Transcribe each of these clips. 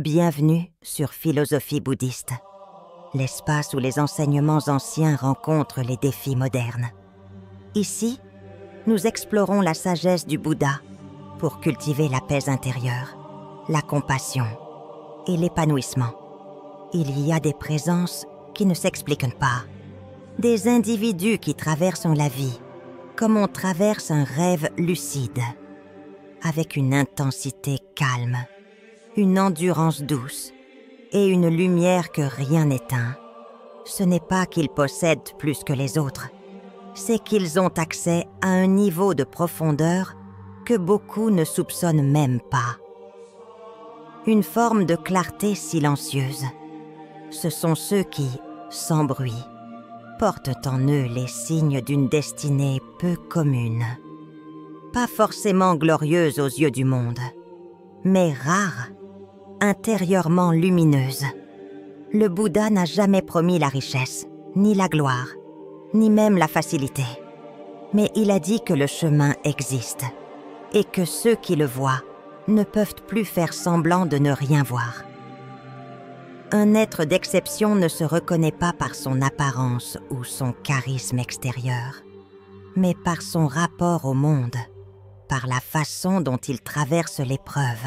Bienvenue sur Philosophie bouddhiste, l'espace où les enseignements anciens rencontrent les défis modernes. Ici, nous explorons la sagesse du Bouddha pour cultiver la paix intérieure, la compassion et l'épanouissement. Il y a des présences qui ne s'expliquent pas, des individus qui traversent la vie comme on traverse un rêve lucide, avec une intensité calme, une endurance douce et une lumière que rien n'éteint. Ce n'est pas qu'ils possèdent plus que les autres, c'est qu'ils ont accès à un niveau de profondeur que beaucoup ne soupçonnent même pas. Une forme de clarté silencieuse. Ce sont ceux qui, sans bruit, portent en eux les signes d'une destinée peu commune. Pas forcément glorieuse aux yeux du monde, mais rare, intérieurement lumineuse. Le Bouddha n'a jamais promis la richesse, ni la gloire, ni même la facilité. Mais il a dit que le chemin existe, et que ceux qui le voient ne peuvent plus faire semblant de ne rien voir. Un être d'exception ne se reconnaît pas par son apparence ou son charisme extérieur, mais par son rapport au monde, par la façon dont il traverse l'épreuve,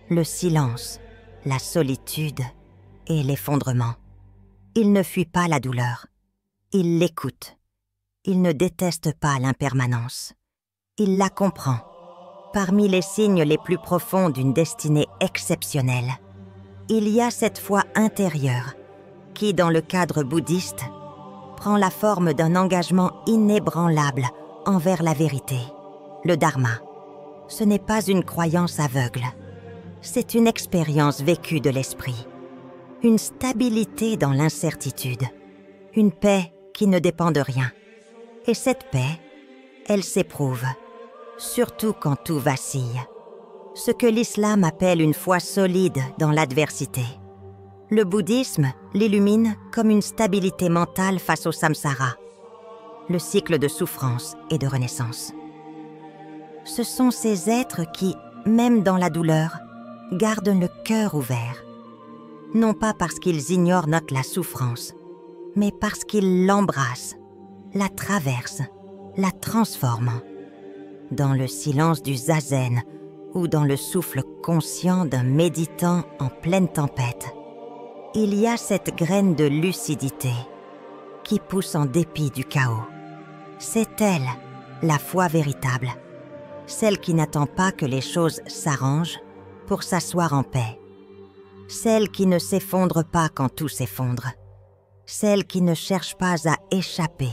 le silence, la solitude et l'effondrement. Il ne fuit pas la douleur, il l'écoute. Il ne déteste pas l'impermanence. Il la comprend, parmi les signes les plus profonds d'une destinée exceptionnelle. Il y a cette foi intérieure qui, dans le cadre bouddhiste, prend la forme d'un engagement inébranlable envers la vérité, le dharma. Ce n'est pas une croyance aveugle, c'est une expérience vécue de l'esprit, une stabilité dans l'incertitude, une paix qui ne dépend de rien. Et cette paix, elle s'éprouve, surtout quand tout vacille. Ce que l'islam appelle une foi solide dans l'adversité. Le bouddhisme l'illumine comme une stabilité mentale face au samsara, le cycle de souffrance et de renaissance. Ce sont ces êtres qui, même dans la douleur, gardent le cœur ouvert. Non pas parce qu'ils ignorent la souffrance, mais parce qu'ils l'embrassent, la traversent, la transforment. Dans le silence du zazen ou dans le souffle conscient d'un méditant en pleine tempête, il y a cette graine de lucidité qui pousse en dépit du chaos. C'est elle, la foi véritable, celle qui n'attend pas que les choses s'arrangent pour s'asseoir en paix, celle qui ne s'effondre pas quand tout s'effondre, celle qui ne cherche pas à échapper,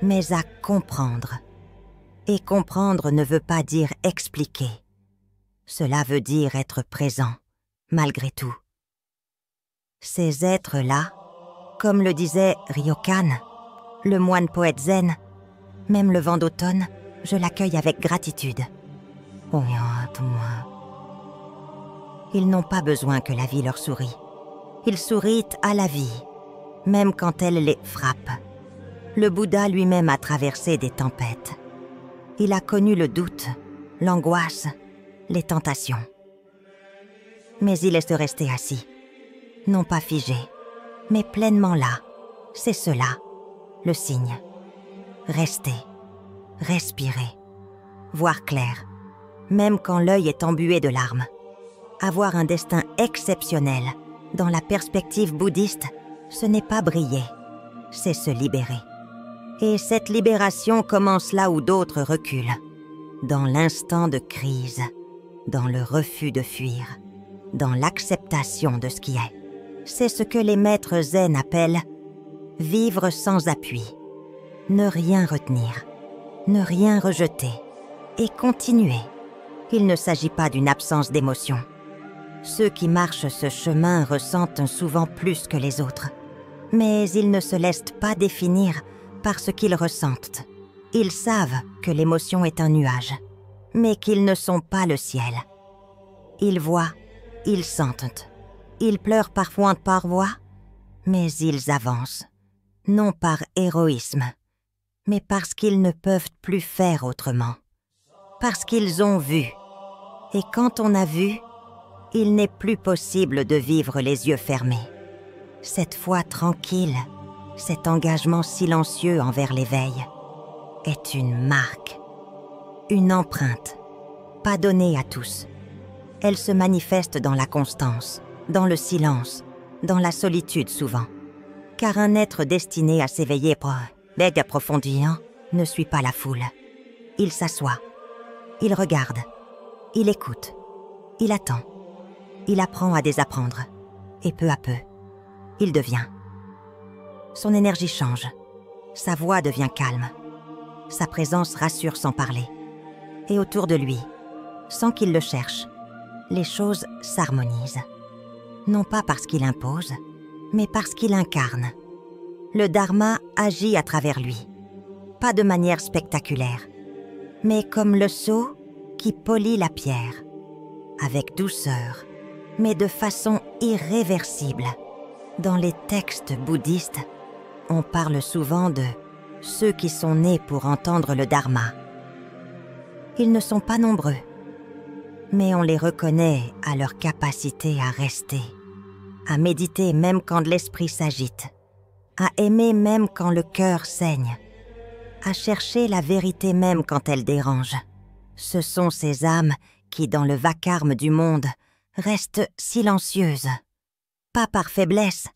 mais à comprendre. Et comprendre ne veut pas dire expliquer. Cela veut dire être présent, malgré tout. Ces êtres-là, comme le disait Ryokan, le moine poète zen, même le vent d'automne, je l'accueille avec gratitude. Ils n'ont pas besoin que la vie leur sourie. Ils sourient à la vie, même quand elle les frappe. Le Bouddha lui-même a traversé des tempêtes. Il a connu le doute, l'angoisse, les tentations. Mais il est resté assis, non pas figé, mais pleinement là. C'est cela, le signe. Rester, respirer, voir clair, même quand l'œil est embué de larmes. Avoir un destin exceptionnel, dans la perspective bouddhiste, ce n'est pas briller, c'est se libérer. Et cette libération commence là où d'autres reculent, dans l'instant de crise, dans le refus de fuir, dans l'acceptation de ce qui est. C'est ce que les maîtres zen appellent « vivre sans appui », ne rien retenir, ne rien rejeter, et continuer. Il ne s'agit pas d'une absence d'émotion. Ceux qui marchent ce chemin ressentent souvent plus que les autres, mais ils ne se laissent pas définir par ce qu'ils ressentent. Ils savent que l'émotion est un nuage, mais qu'ils ne sont pas le ciel. Ils voient, ils sentent, ils pleurent parfois par voix, mais ils avancent, non par héroïsme, mais parce qu'ils ne peuvent plus faire autrement, parce qu'ils ont vu. Et quand on a vu, Il n'est plus possible de vivre les yeux fermés. Cette foi tranquille, cet engagement silencieux envers l'éveil, est une marque, une empreinte, pas donnée à tous. Elle se manifeste dans la constance, dans le silence, dans la solitude souvent. Car un être destiné à s'éveiller approfondir ne suit pas la foule. Il s'assoit, il regarde, il écoute, il attend, il apprend à désapprendre, et peu à peu, il devient. Son énergie change, sa voix devient calme, sa présence rassure sans parler. Et autour de lui, sans qu'il le cherche, les choses s'harmonisent. Non pas parce qu'il impose, mais parce qu'il incarne. Le Dharma agit à travers lui, pas de manière spectaculaire, mais comme le sceau qui polit la pierre, avec douceur, mais de façon irréversible. Dans les textes bouddhistes, on parle souvent de ceux qui sont nés pour entendre le Dharma. Ils ne sont pas nombreux, mais on les reconnaît à leur capacité à rester, à méditer même quand l'esprit s'agite, à aimer même quand le cœur saigne, à chercher la vérité même quand elle dérange. Ce sont ces âmes qui, dans le vacarme du monde, restent silencieuses. Pas par faiblesse,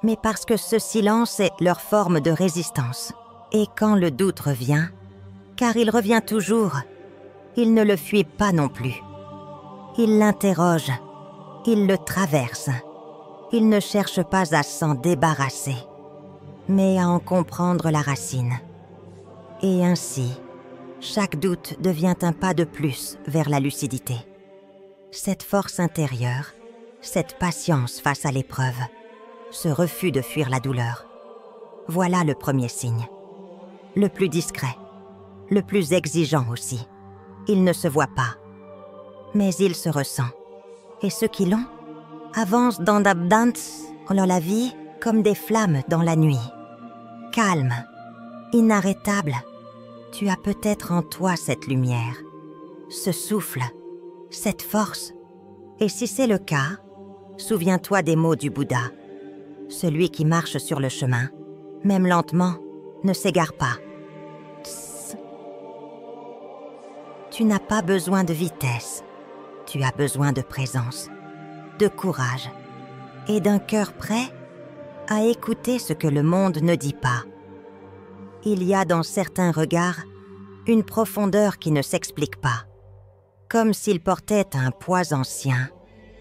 mais parce que ce silence est leur forme de résistance. Et quand le doute revient, car il revient toujours, il ne le fuit pas non plus. Il l'interroge, il le traverse. Il ne cherche pas à s'en débarrasser, mais à en comprendre la racine. Et ainsi, chaque doute devient un pas de plus vers la lucidité. Cette force intérieure, cette patience face à l'épreuve, ce refus de fuir la douleur. Voilà le premier signe. Le plus discret, le plus exigeant aussi. Il ne se voit pas, mais il se ressent. Et ceux qui l'ont avancent dans la vie comme des flammes dans la nuit. Calme, inarrêtable, tu as peut-être en toi cette lumière, ce souffle, cette force. Et si c'est le cas, souviens-toi des mots du Bouddha. Celui qui marche sur le chemin, même lentement, ne s'égare pas. Tss. Tu n'as pas besoin de vitesse, tu as besoin de présence, de courage et d'un cœur prêt à écouter ce que le monde ne dit pas. Il y a dans certains regards une profondeur qui ne s'explique pas, comme s'ils portaient un poids ancien,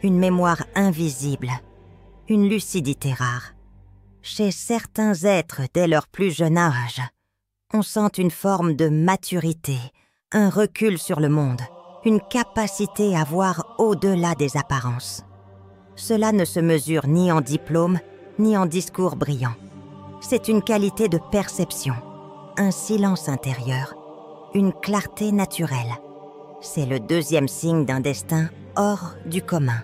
une mémoire invisible, une lucidité rare. Chez certains êtres dès leur plus jeune âge, on sent une forme de maturité, un recul sur le monde, une capacité à voir au-delà des apparences. Cela ne se mesure ni en diplôme, ni en discours brillants. C'est une qualité de perception, un silence intérieur, une clarté naturelle. C'est le deuxième signe d'un destin hors du commun.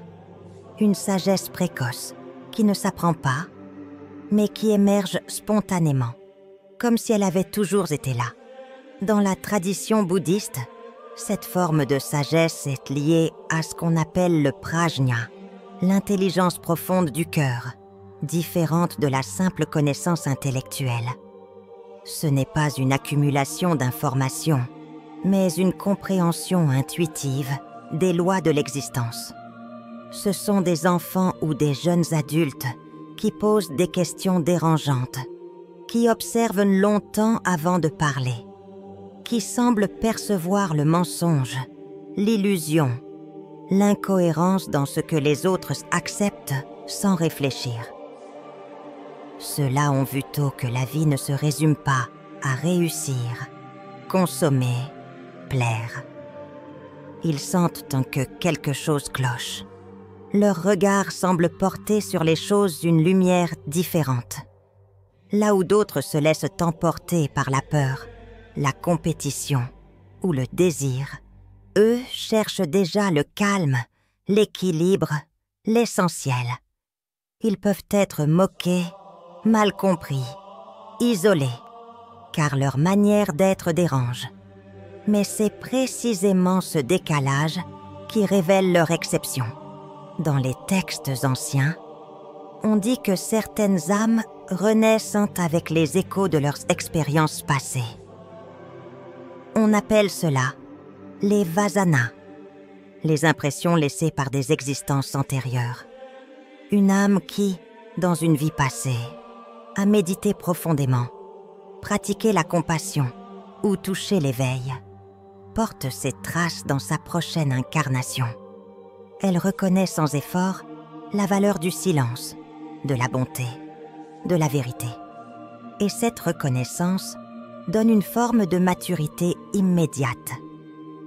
Une sagesse précoce, qui ne s'apprend pas, mais qui émerge spontanément, comme si elle avait toujours été là. Dans la tradition bouddhiste, cette forme de sagesse est liée à ce qu'on appelle le prajna, l'intelligence profonde du cœur, différente de la simple connaissance intellectuelle. Ce n'est pas une accumulation d'informations, mais une compréhension intuitive des lois de l'existence. Ce sont des enfants ou des jeunes adultes qui posent des questions dérangeantes, qui observent longtemps avant de parler, qui semblent percevoir le mensonge, l'illusion, l'incohérence dans ce que les autres acceptent sans réfléchir. Ceux-là ont vu tôt que la vie ne se résume pas à réussir, consommer, plaire. Ils sentent que quelque chose cloche. Leur regard semble porter sur les choses une lumière différente. Là où d'autres se laissent emporter par la peur, la compétition ou le désir, eux cherchent déjà le calme, l'équilibre, l'essentiel. Ils peuvent être moqués, mal compris, isolés, car leur manière d'être dérange. Mais c'est précisément ce décalage qui révèle leur exception. Dans les textes anciens, on dit que certaines âmes renaissent avec les échos de leurs expériences passées. On appelle cela les vasana, les impressions laissées par des existences antérieures. Une âme qui, dans une vie passée, a médité profondément, pratiqué la compassion ou touché l'éveil, porte ses traces dans sa prochaine incarnation. Elle reconnaît sans effort la valeur du silence, de la bonté, de la vérité. Et cette reconnaissance donne une forme de maturité immédiate.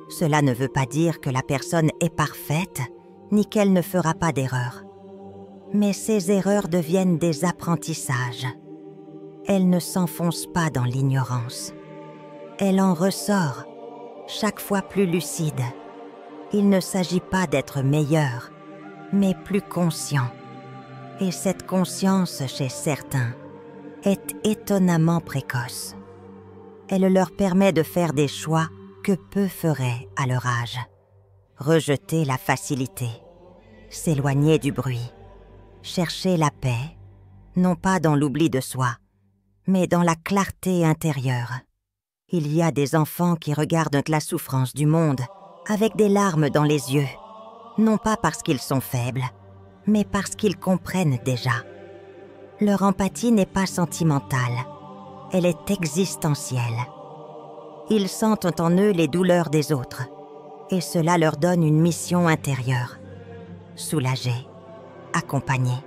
Cela ne veut pas dire que la personne est parfaite, ni qu'elle ne fera pas d'erreurs. Mais ces erreurs deviennent des apprentissages. Elle ne s'enfonce pas dans l'ignorance. Elle en ressort, chaque fois plus lucide. Il ne s'agit pas d'être meilleur, mais plus conscient. Et cette conscience, chez certains, est étonnamment précoce. Elle leur permet de faire des choix que peu feraient à leur âge. Rejeter la facilité, s'éloigner du bruit, chercher la paix, non pas dans l'oubli de soi, mais dans la clarté intérieure. Il y a des enfants qui regardent la souffrance du monde avec des larmes dans les yeux, non pas parce qu'ils sont faibles, mais parce qu'ils comprennent déjà. Leur empathie n'est pas sentimentale, elle est existentielle. Ils sentent en eux les douleurs des autres, et cela leur donne une mission intérieure. Soulager, accompagner,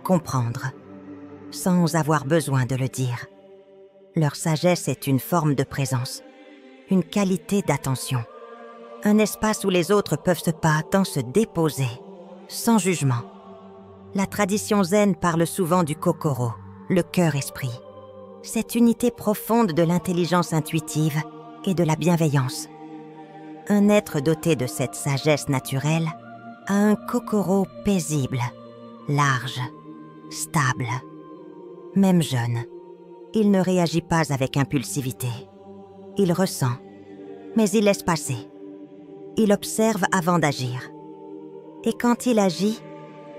comprendre, sans avoir besoin de le dire. Leur sagesse est une forme de présence, une qualité d'attention, un espace où les autres peuvent se battre, se déposer, sans jugement. La tradition zen parle souvent du kokoro, le cœur-esprit, cette unité profonde de l'intelligence intuitive et de la bienveillance. Un être doté de cette sagesse naturelle a un kokoro paisible, large, stable. Même jeune, il ne réagit pas avec impulsivité. Il ressent, mais il laisse passer. Il observe avant d'agir. Et quand il agit,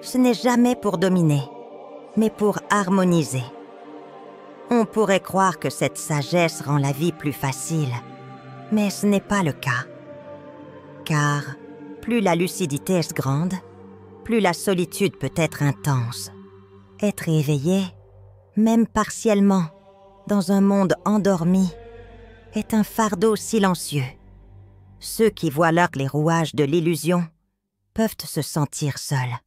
ce n'est jamais pour dominer, mais pour harmoniser. On pourrait croire que cette sagesse rend la vie plus facile, mais ce n'est pas le cas. Car plus la lucidité est grande, plus la solitude peut être intense. Être éveillé, même partiellement, dans un monde endormi, est un fardeau silencieux. Ceux qui voient là les rouages de l'illusion peuvent se sentir seuls.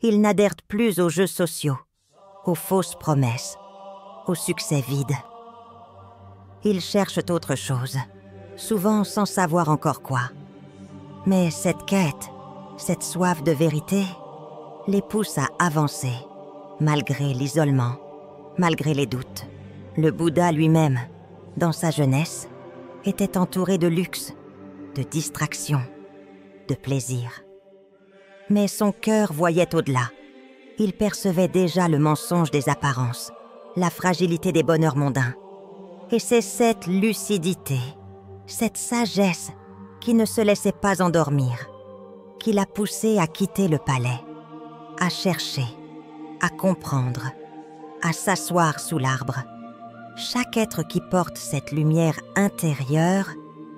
Ils n'adhèrent plus aux jeux sociaux, aux fausses promesses, au succès vide. Ils cherchent autre chose, souvent sans savoir encore quoi. Mais cette quête, cette soif de vérité, les pousse à avancer, malgré l'isolement, malgré les doutes. Le Bouddha lui-même, dans sa jeunesse, était entouré de luxe, de distraction, de plaisir. Mais son cœur voyait au-delà. Il percevait déjà le mensonge des apparences, la fragilité des bonheurs mondains. Et c'est cette lucidité, cette sagesse qui ne se laissait pas endormir, qui l'a poussé à quitter le palais, à chercher, à comprendre, à s'asseoir sous l'arbre. Chaque être qui porte cette lumière intérieure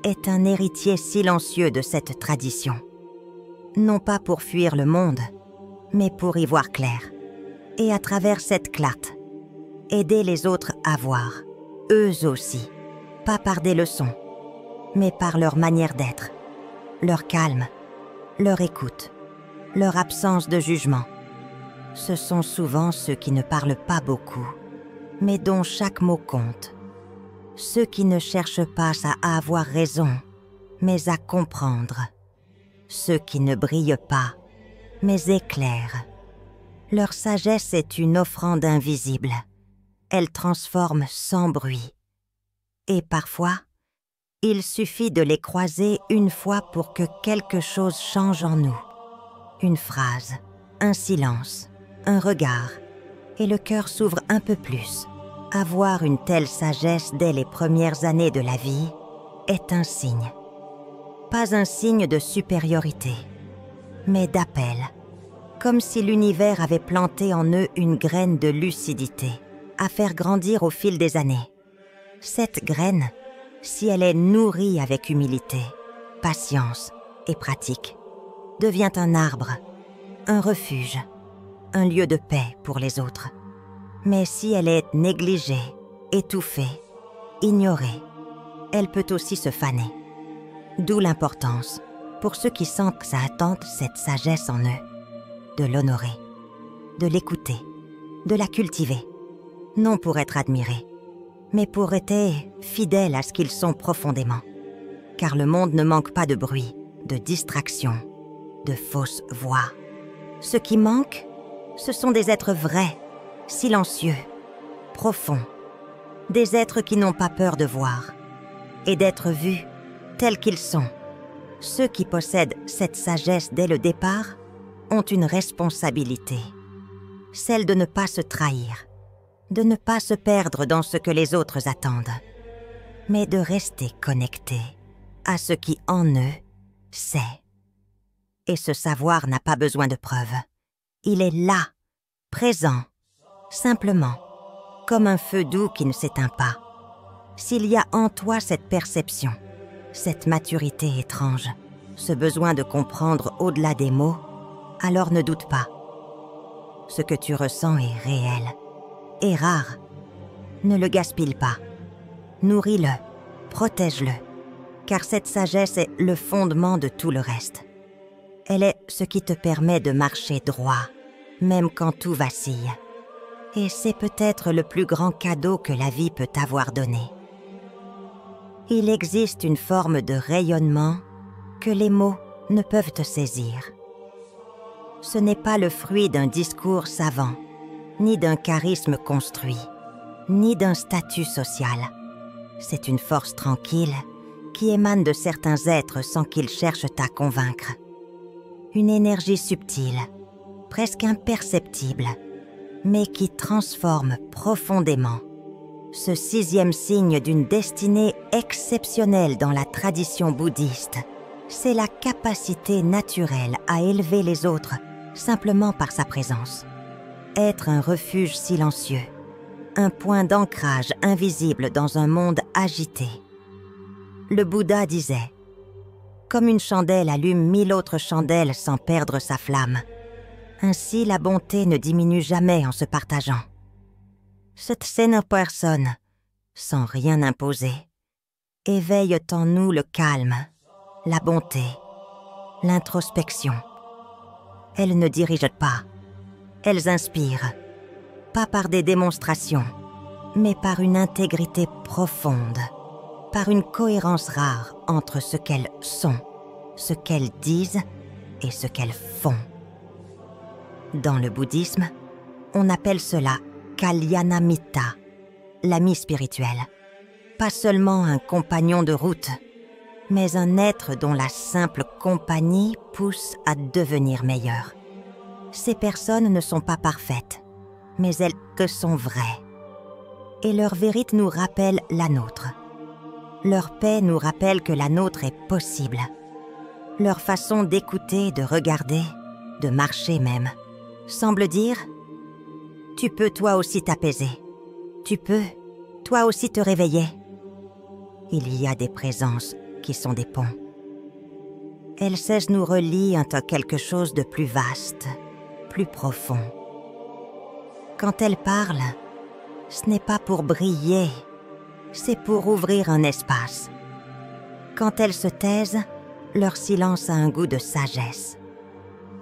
est un héritier silencieux de cette tradition. Non pas pour fuir le monde, mais pour y voir clair. Et à travers cette clarté, aider les autres à voir, eux aussi, pas par des leçons, mais par leur manière d'être, leur calme, leur écoute, leur absence de jugement. Ce sont souvent ceux qui ne parlent pas beaucoup, mais dont chaque mot compte. Ceux qui ne cherchent pas à avoir raison, mais à comprendre. Ceux qui ne brillent pas, mais éclairent. Leur sagesse est une offrande invisible. Elle transforme sans bruit. Et parfois, il suffit de les croiser une fois pour que quelque chose change en nous. Une phrase, un silence, un regard, et le cœur s'ouvre un peu plus. Avoir une telle sagesse dès les premières années de la vie est un signe. Pas un signe de supériorité, mais d'appel, comme si l'univers avait planté en eux une graine de lucidité, à faire grandir au fil des années. Cette graine, si elle est nourrie avec humilité, patience et pratique, devient un arbre, un refuge, un lieu de paix pour les autres. Mais si elle est négligée, étouffée, ignorée, elle peut aussi se faner. D'où l'importance, pour ceux qui sentent que ça attente cette sagesse en eux, de l'honorer, de l'écouter, de la cultiver, non pour être admirés, mais pour être fidèles à ce qu'ils sont profondément. Car le monde ne manque pas de bruit, de distraction, de fausses voix. Ce qui manque, ce sont des êtres vrais, silencieux, profonds, des êtres qui n'ont pas peur de voir et d'être vus tels qu'ils sont. Ceux qui possèdent cette sagesse dès le départ ont une responsabilité, celle de ne pas se trahir, de ne pas se perdre dans ce que les autres attendent, mais de rester connectés à ce qui en eux sait. Et ce savoir n'a pas besoin de preuves. Il est là, présent, simplement, comme un feu doux qui ne s'éteint pas. S'il y a en toi cette perception, cette maturité étrange, ce besoin de comprendre au-delà des mots, alors ne doute pas. Ce que tu ressens est réel, est rare. Ne le gaspille pas. Nourris-le, protège-le, car cette sagesse est le fondement de tout le reste. Elle est ce qui te permet de marcher droit, même quand tout vacille. Et c'est peut-être le plus grand cadeau que la vie peut t'avoir donné. Il existe une forme de rayonnement que les mots ne peuvent te saisir. Ce n'est pas le fruit d'un discours savant, ni d'un charisme construit, ni d'un statut social. C'est une force tranquille qui émane de certains êtres sans qu'ils cherchent à convaincre. Une énergie subtile, presque imperceptible, mais qui transforme profondément. Ce 6e signe d'une destinée exceptionnelle dans la tradition bouddhiste, c'est la capacité naturelle à élever les autres simplement par sa présence. Être un refuge silencieux, un point d'ancrage invisible dans un monde agité. Le Bouddha disait « Comme une chandelle allume 1000 autres chandelles sans perdre sa flamme, ainsi la bonté ne diminue jamais en se partageant. » Cette saine personne, sans rien imposer, éveille en nous le calme, la bonté, l'introspection. Elles ne dirigent pas, elles inspirent, pas par des démonstrations, mais par une intégrité profonde, par une cohérence rare entre ce qu'elles sont, ce qu'elles disent et ce qu'elles font. Dans le bouddhisme, on appelle cela Kalyanamitta, l'ami spirituel. Pas seulement un compagnon de route, mais un être dont la simple compagnie pousse à devenir meilleur. Ces personnes ne sont pas parfaites, mais elles que sont vraies. Et leur vérité nous rappelle la nôtre. Leur paix nous rappelle que la nôtre est possible. Leur façon d'écouter, de regarder, de marcher même, semble dire « Tu peux toi aussi t'apaiser. Tu peux toi aussi te réveiller. » Il y a des présences qui sont des ponts. Elles cessent nous relient à quelque chose de plus vaste, plus profond. Quand elles parlent, ce n'est pas pour briller, c'est pour ouvrir un espace. Quand elles se taisent, leur silence a un goût de sagesse.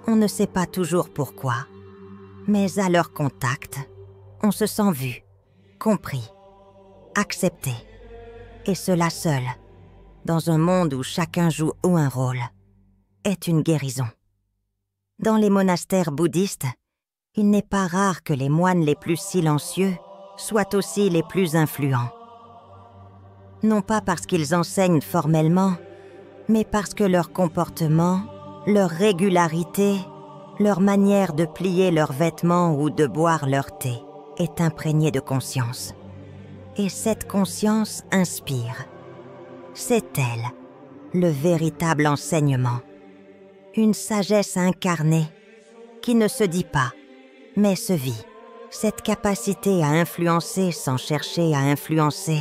On ne sait pas toujours pourquoi, mais à leur contact, on se sent vu, compris, accepté. Et cela seul, dans un monde où chacun joue un rôle, est une guérison. Dans les monastères bouddhistes, il n'est pas rare que les moines les plus silencieux soient aussi les plus influents. Non pas parce qu'ils enseignent formellement, mais parce que leur comportement, leur régularité, leur manière de plier leurs vêtements ou de boire leur thé est imprégnée de conscience. Et cette conscience inspire. C'est elle, le véritable enseignement. Une sagesse incarnée qui ne se dit pas, mais se vit. Cette capacité à influencer sans chercher à influencer,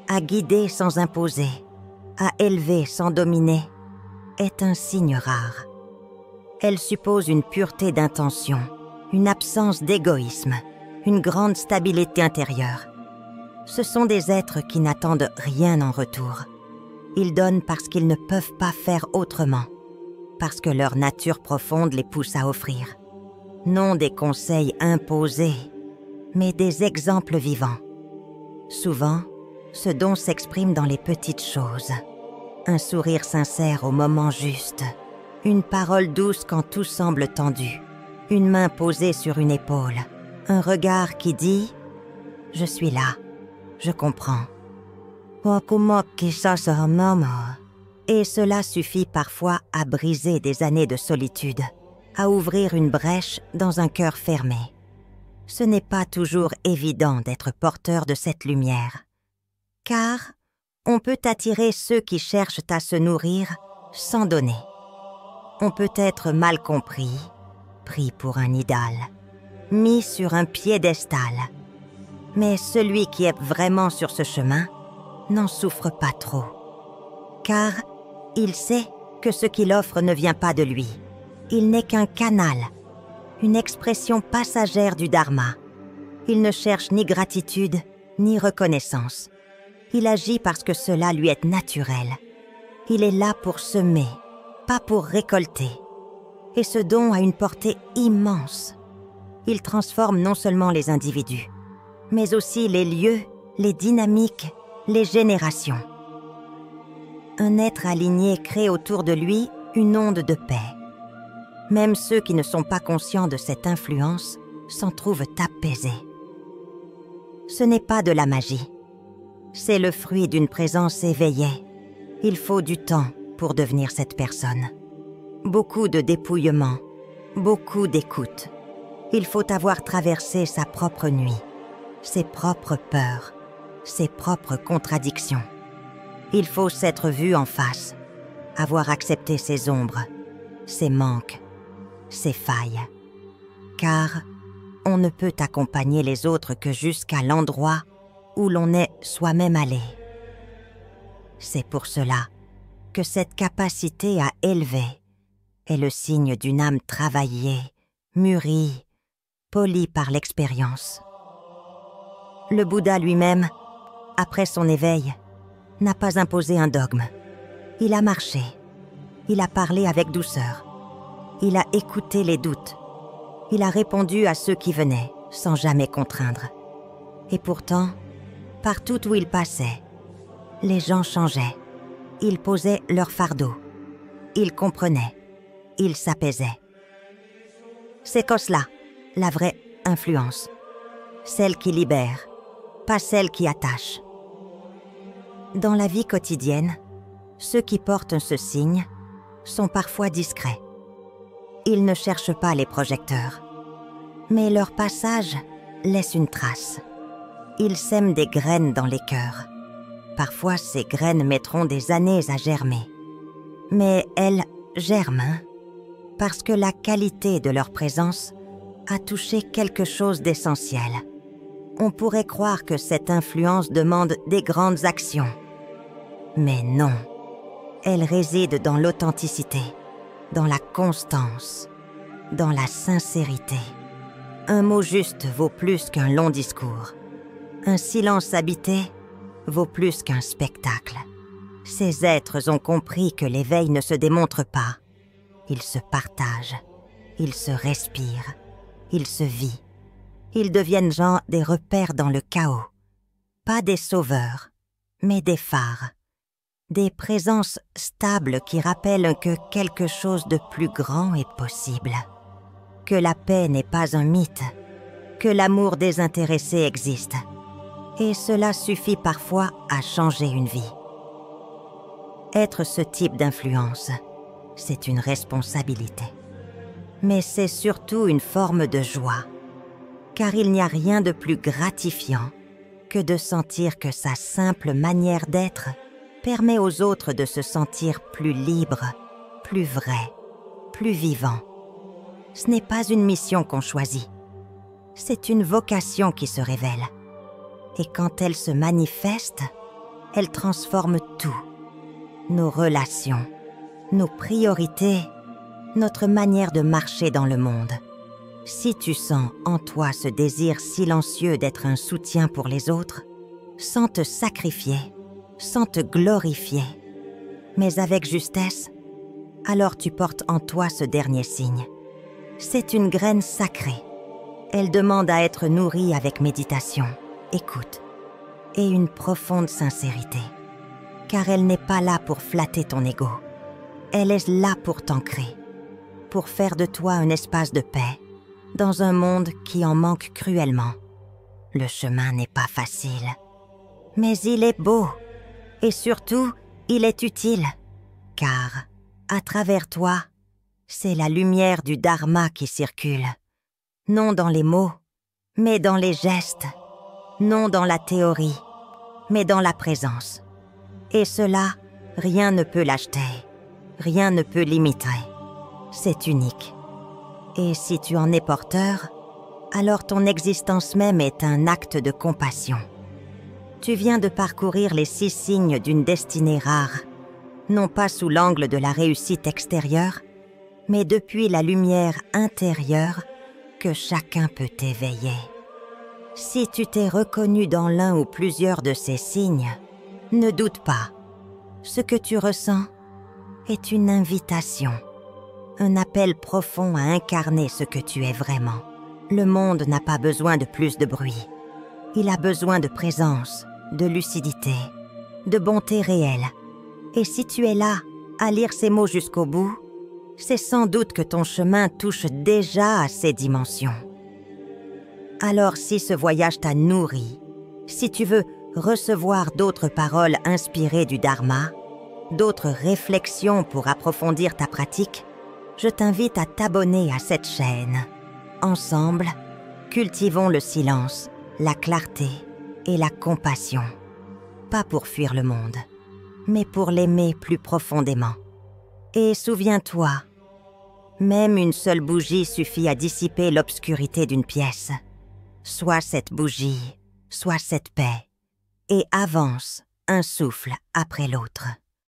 à guider sans imposer, à élever sans dominer, est un signe rare. Elle suppose une pureté d'intention, une absence d'égoïsme, une grande stabilité intérieure. Ce sont des êtres qui n'attendent rien en retour. Ils donnent parce qu'ils ne peuvent pas faire autrement, parce que leur nature profonde les pousse à offrir. Non des conseils imposés, mais des exemples vivants. Souvent, ce don s'exprime dans les petites choses. Un sourire sincère au moment juste, une parole douce quand tout semble tendu, une main posée sur une épaule, un regard qui dit « Je suis là, je comprends ». Et cela suffit parfois à briser des années de solitude, à ouvrir une brèche dans un cœur fermé. Ce n'est pas toujours évident d'être porteur de cette lumière, car on peut attirer ceux qui cherchent à se nourrir sans donner. On peut être mal compris, pris pour un idole, mis sur un piédestal. Mais celui qui est vraiment sur ce chemin n'en souffre pas trop, car il sait que ce qu'il offre ne vient pas de lui. Il n'est qu'un canal, une expression passagère du dharma. Il ne cherche ni gratitude, ni reconnaissance. Il agit parce que cela lui est naturel. Il est là pour semer, pas pour récolter. Et ce don a une portée immense. Il transforme non seulement les individus, mais aussi les lieux, les dynamiques, les générations. Un être aligné crée autour de lui une onde de paix. Même ceux qui ne sont pas conscients de cette influence s'en trouvent apaisés. Ce n'est pas de la magie. C'est le fruit d'une présence éveillée. Il faut du temps pour devenir cette personne. Beaucoup de dépouillement, beaucoup d'écoute. Il faut avoir traversé sa propre nuit, ses propres peurs, ses propres contradictions. Il faut s'être vu en face, avoir accepté ses ombres, ses manques, ses failles. Car on ne peut accompagner les autres que jusqu'à l'endroit où l'on est soi-même allé. C'est pour cela que cette capacité à élever est le signe d'une âme travaillée, mûrie, polie par l'expérience. Le Bouddha lui-même, après son éveil, n'a pas imposé un dogme. Il a marché, il a parlé avec douceur, il a écouté les doutes, il a répondu à ceux qui venaient, sans jamais contraindre. Et pourtant, partout où il passait, les gens changeaient. Ils posaient leur fardeau. Ils comprenaient. Ils s'apaisaient. C'est Khosla, la vraie influence. Celle qui libère, pas celle qui attache. Dans la vie quotidienne, ceux qui portent ce signe sont parfois discrets. Ils ne cherchent pas les projecteurs. Mais leur passage laisse une trace. Ils sèment des graines dans les cœurs. Parfois, ces graines mettront des années à germer. Mais elles germent parce que la qualité de leur présence a touché quelque chose d'essentiel. On pourrait croire que cette influence demande des grandes actions. Mais non, elle réside dans l'authenticité, dans la constance, dans la sincérité. Un mot juste vaut plus qu'un long discours. Un silence habité vaut plus qu'un spectacle. Ces êtres ont compris que l'éveil ne se démontre pas. Il se partage, il se respire, il se vit. Ils deviennent genre des repères dans le chaos. Pas des sauveurs, mais des phares. Des présences stables qui rappellent que quelque chose de plus grand est possible. Que la paix n'est pas un mythe, que l'amour désintéressé existe. Et cela suffit parfois à changer une vie. Être ce type d'influence, c'est une responsabilité. Mais c'est surtout une forme de joie, car il n'y a rien de plus gratifiant que de sentir que sa simple manière d'être permet aux autres de se sentir plus libres, plus vrais, plus vivants. Ce n'est pas une mission qu'on choisit. C'est une vocation qui se révèle. Et quand elle se manifeste, elle transforme tout. Nos relations, nos priorités, notre manière de marcher dans le monde. Si tu sens en toi ce désir silencieux d'être un soutien pour les autres, sans te sacrifier, sans te glorifier, mais avec justesse, alors tu portes en toi ce dernier signe. C'est une graine sacrée. Elle demande à être nourrie avec méditation, écoute et une profonde sincérité. Car elle n'est pas là pour flatter ton ego. Elle est là pour t'ancrer, pour faire de toi un espace de paix, dans un monde qui en manque cruellement. Le chemin n'est pas facile, mais il est beau, et surtout, il est utile, car, à travers toi, c'est la lumière du Dharma qui circule, non dans les mots, mais dans les gestes, non dans la théorie, mais dans la présence. Et cela, rien ne peut l'acheter, rien ne peut l'imiter. C'est unique. Et si tu en es porteur, alors ton existence même est un acte de compassion. Tu viens de parcourir les 6 signes d'une destinée rare, non pas sous l'angle de la réussite extérieure, mais depuis la lumière intérieure que chacun peut éveiller. Si tu t'es reconnu dans l'un ou plusieurs de ces signes, ne doute pas. Ce que tu ressens est une invitation, un appel profond à incarner ce que tu es vraiment. Le monde n'a pas besoin de plus de bruit. Il a besoin de présence, de lucidité, de bonté réelle. Et si tu es là, à lire ces mots jusqu'au bout, c'est sans doute que ton chemin touche déjà à ces dimensions. Alors si ce voyage t'a nourri, si tu veux recevoir d'autres paroles inspirées du Dharma, d'autres réflexions pour approfondir ta pratique, je t'invite à t'abonner à cette chaîne. Ensemble, cultivons le silence, la clarté et la compassion. Pas pour fuir le monde, mais pour l'aimer plus profondément. Et souviens-toi, même une seule bougie suffit à dissiper l'obscurité d'une pièce. Sois cette bougie, sois cette paix, et avance un souffle après l'autre.